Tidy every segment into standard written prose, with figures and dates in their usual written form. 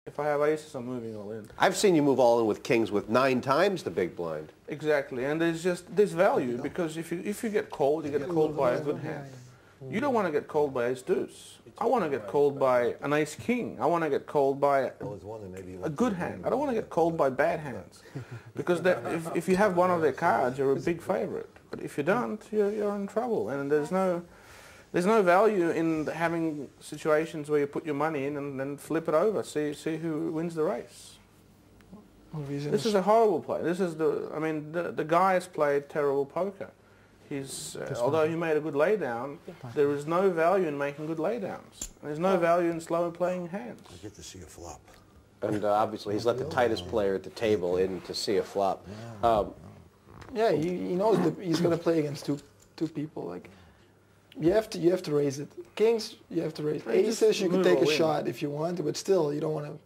If I have aces, I'm moving all in. I've seen you move all in with kings with 9 times the big blind. Exactly, and there's value because if you get called, you get called by a good hand. You don't want to get called by ace deuce. I want to get called by an ace king. I want to get called by a good hand. I don't want to get called by bad hands, because if you have one of their cards, you're a big favorite. But if you don't, you're in trouble, and there's no value in having situations where you put your money in and then flip it over, see who wins the race. This is a horrible play. This is the guy has played terrible poker. Although he made a good laydown, there is no value in making good laydowns. There's no value in slower playing hands. I get to see a flop. And obviously he's let the tightest player at the table in to see a flop. Yeah, he knows that he's going to play against two people. Like, you have to raise it. Kings, you have to raise it. Aces, you can take a shot if you want to, but still, you don't want to.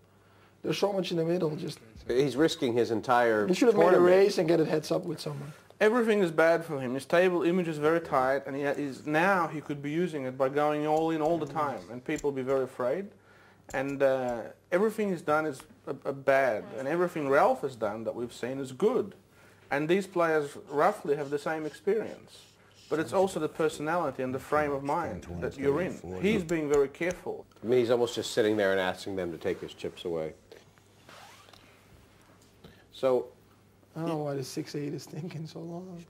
There's so much in the middle. He's risking his entire. He should have made a raise and get it heads up with someone. Everything is bad for him. His table image is very tight, and now he could be using it by going all in all the time, and people will be very afraid. And everything he's done is bad, and everything Ralph has done that we've seen is good. And these players roughly have the same experience. But it's also the personality and the frame of mind that you're in. He's being very careful. I mean, he's almost just sitting there and asking them to take his chips away. So, I don't know why the 6-8 is thinking so long.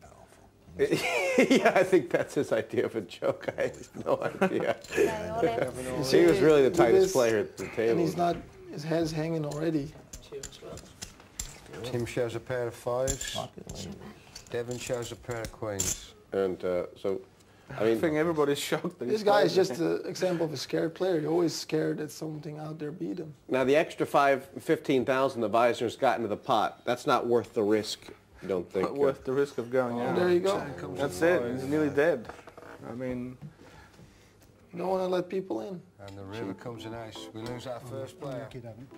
yeah, I think that's his idea of a joke. I have no idea. He was really the tightest player at the table. And he's not, his head's hanging already. Tim shows a pair of 5s. Devin shows a pair of queens. And so, I mean, I think everybody's shocked that this guy is just an example of a scared player. You're always scared that something out there beat him. Now the extra 15,000 the Visors got into the pot, that's not worth the risk, you don't think? Not worth the risk of going out. There you go. That's it. He's nearly dead. I mean, you don't want to let people in. And the river comes an ace. We lose our first player.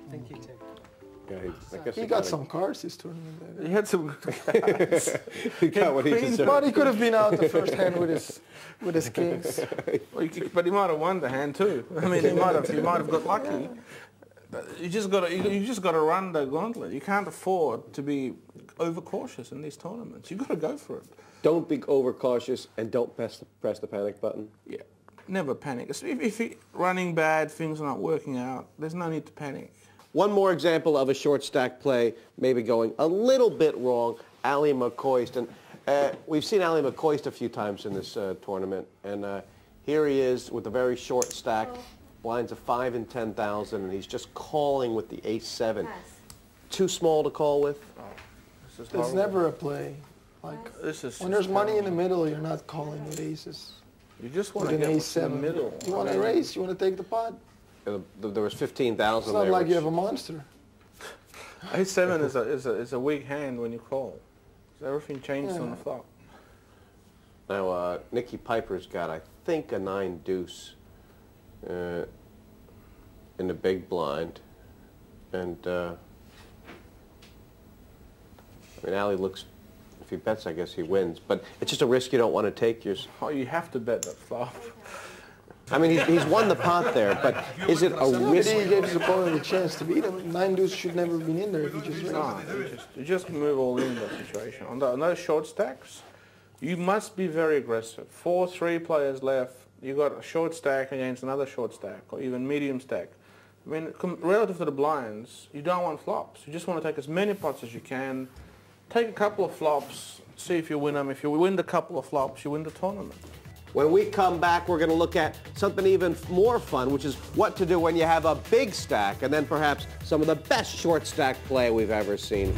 Thank you, Tim. Yeah, I guess he got some cards this tournament. He had some cards. He got what he deserved. But he could have been out the first hand with his kings. But he might have won the hand too. I mean, he might have got lucky. But you just got to run the gauntlet. You can't afford to be overcautious in these tournaments. You got to go for it. Don't be overcautious and don't press the panic button. Yeah, never panic. If you're running bad, things are not working out. There's no need to panic. One more example of a short stack play maybe going a little bit wrong, Ali McCoist. And we've seen Ali McCoist a few times in this tournament. And here he is with a very short stack, blinds of 5 and 10,000, and he's just calling with the ace-7. Too small to call with? It's never a play. Like, when there's money in the middle, you're not calling with aces. You just want to get what's in the middle. You want to race? You want to take the pot? There was 15,000 there. It's not like you have a monster. Ace-7 is a weak hand when you call. So everything changes on the flop. Now, Nicky Piper's got, I think, a 9 deuce in the big blind. And, I mean, Ali looks, if he bets, I guess he wins. But it's just a risk you don't want to take. Oh, you have to bet that flop. I mean, he's won the pot there, but is it a risk? He gave his opponent a chance to beat him. 9 deuce should never have been in there if he just raised. No, you just move all in that situation. On those short stacks, you must be very aggressive. 4-3 players left. You got a short stack against another short stack, or even medium stack. I mean, relative to the blinds, you don't want flops. You just want to take as many pots as you can. Take a couple of flops, see if you win them. If you win the couple of flops, you win the tournament. When we come back, we're going to look at something even more fun, which is what to do when you have a big stack, and then perhaps some of the best short stack play we've ever seen.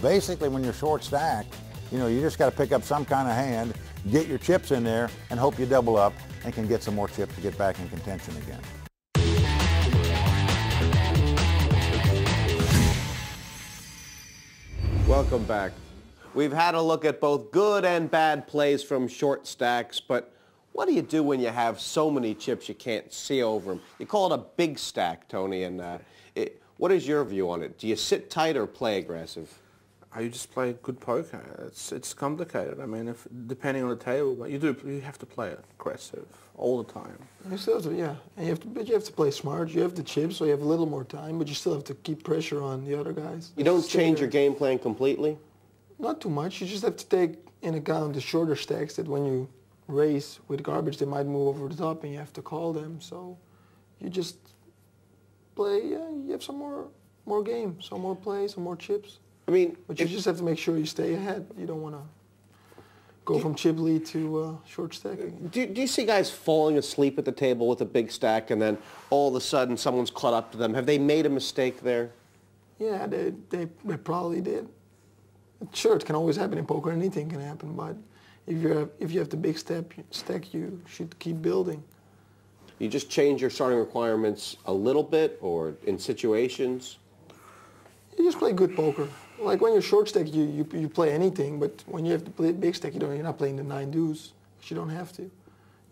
Basically, when you're short stacked, you just got to pick up some kind of hand, get your chips in there, and hope you double up and can get some more chips to get back in contention again. Welcome back. We've had a look at both good and bad plays from short stacks, but what do you do when you have so many chips you can't see over them? You call it a big stack, Tony, and what is your view on it? Do you sit tight or play aggressive? You just play good poker. It's complicated. I mean, if depending on the table, but you have to play aggressive all the time. You still have to, yeah. And but you have to play smart. You have the chips, so you have a little more time, but you still have to keep pressure on the other guys. You don't change your game plan completely? Not too much. You just have to take in account the shorter stacks that when you raise with garbage, they might move over the top, and you have to call them. So you just play. Yeah, you have some more game, some more plays, some more chips. I mean, but you just have to make sure you stay ahead. You don't want to go from chip lead to short stack. Do you see guys falling asleep at the table with a big stack and then all of a sudden someone's caught up to them? Have they made a mistake there? Yeah, they probably did. Sure, it can always happen in poker. Anything can happen, but if you have the big stack, you should keep building. You just change your starting requirements a little bit, or in situations? You just play good poker. Like when you're short stack, you play anything, but when you have to play big stack, you're not playing the 9 deuce, because you don't have to. You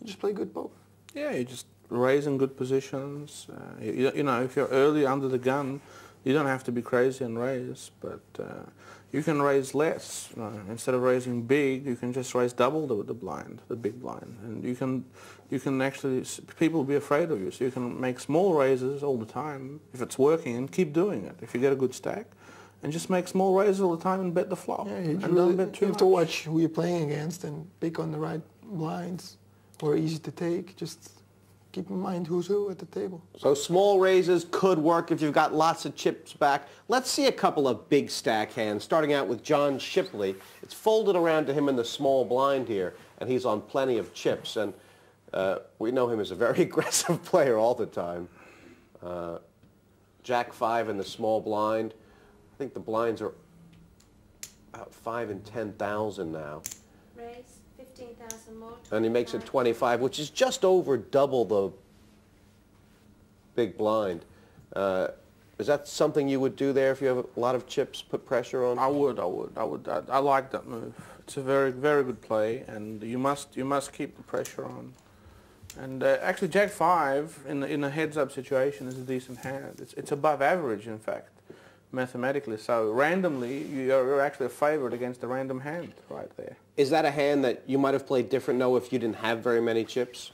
just play good poker. Yeah, you just raise in good positions. You know, if you're early under the gun, you don't have to be crazy and raise, but you can raise less. You know, instead of raising big, you can just raise double the blind, the big blind, and you can actually, people will be afraid of you. So you can make small raises all the time if it's working, and keep doing it. If you get a good stack, and just make small raises all the time and bet the flop. Yeah, you have to watch who you're playing against and pick on the right blinds, or easy to take. Just keep in mind who's who at the table. So small raises could work if you've got lots of chips back. Let's see a couple of big stack hands, starting out with John Shipley. It's folded around to him in the small blind here, and he's on plenty of chips. And we know him as a very aggressive player all the time. Jack 5 in the small blind. I think the blinds are about 5 and 10,000 now. Raise 15,000 more. And he makes it 25, which is just over double the big blind. Is that something you would do there if you have a lot of chips, put pressure on? I would. I like that move. It's a very, very good play, and you must keep the pressure on. And actually, Jack 5 in a heads-up situation is a decent hand. It's above average, in fact, mathematically. So randomly, you're actually a favorite against a random hand right there. Is that a hand that you might have played different, though, if you didn't have very many chips?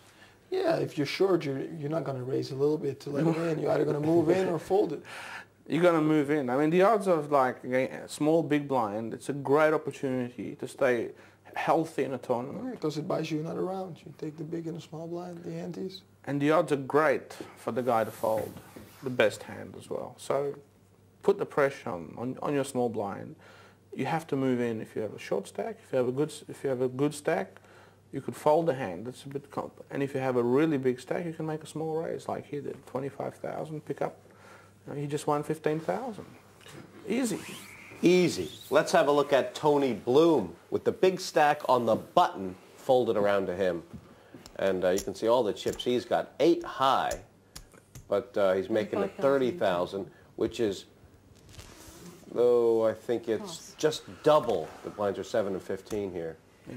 Yeah, if you're short, you're not going to raise a little bit to let it in. You're either going to move in or fold it. You're going to move in. I mean, the odds of like a small big blind, it's a great opportunity to stay healthy in a tournament. Because it buys you another round. You take the big and the small blind, the antes. And the odds are great for the guy to fold the best hand as well. So put the pressure on your small blind. You have to move in if you have a short stack. If you have a good stack, you could fold the hand. That's a bit and if you have a really big stack, you can make a small raise like he did, 25,000, pick up. He just won 15,000. Easy. Easy. Let's have a look at Tony Bloom with the big stack on the button folded around to him. And you can see all the chips he's got. 8 high, but he's making it 30,000, which is, though I think it's just double. The blinds are 7 and 15 here. Yeah.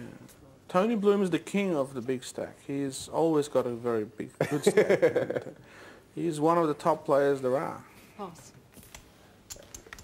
Tony Bloom is the king of the big stack. He's always got a very good stack. And, he's one of the top players there are. Pass.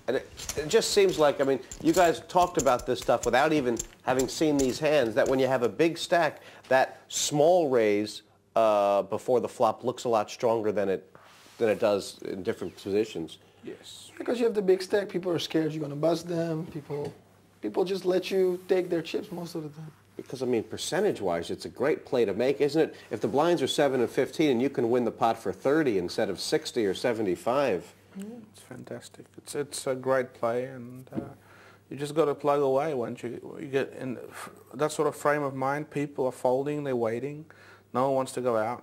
And it just seems like, I mean, you guys talked about this stuff without even having seen these hands, that when you have a big stack, that small raise before the flop looks a lot stronger than it does in different positions. Yes. Because you have the big stack, people are scared you're going to bust them. People just let you take their chips most of the time. Because, I mean, percentage-wise, it's a great play to make, isn't it? If the blinds are 7 and 15 and you can win the pot for 30 instead of 60 or 75. It's fantastic. It's a great play, and you just got to plug away once you get in that sort of frame of mind. People are folding, they're waiting. No one wants to go out.